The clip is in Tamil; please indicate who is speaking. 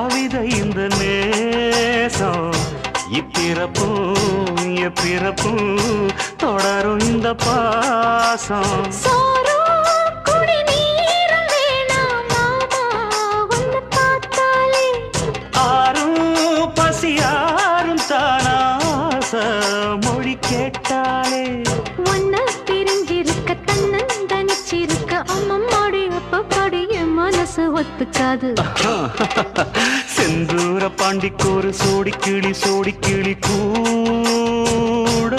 Speaker 1: கவிதை இந்த நேசம் இப்பிறப்பும் எப்பிறப்பும் தொடரும் இந்த பாசம் மொழி கேட்டாலே
Speaker 2: ஒன்ன பிரிஞ்சிருக்க தன்னந்தனிச்சிருக்க அம்மம்மாடி அப்பப்பாடி என் மனசு ஒத்துக்காது
Speaker 1: செந்தூர பாண்டிக்கு ஒரு சோடி கிளி கூட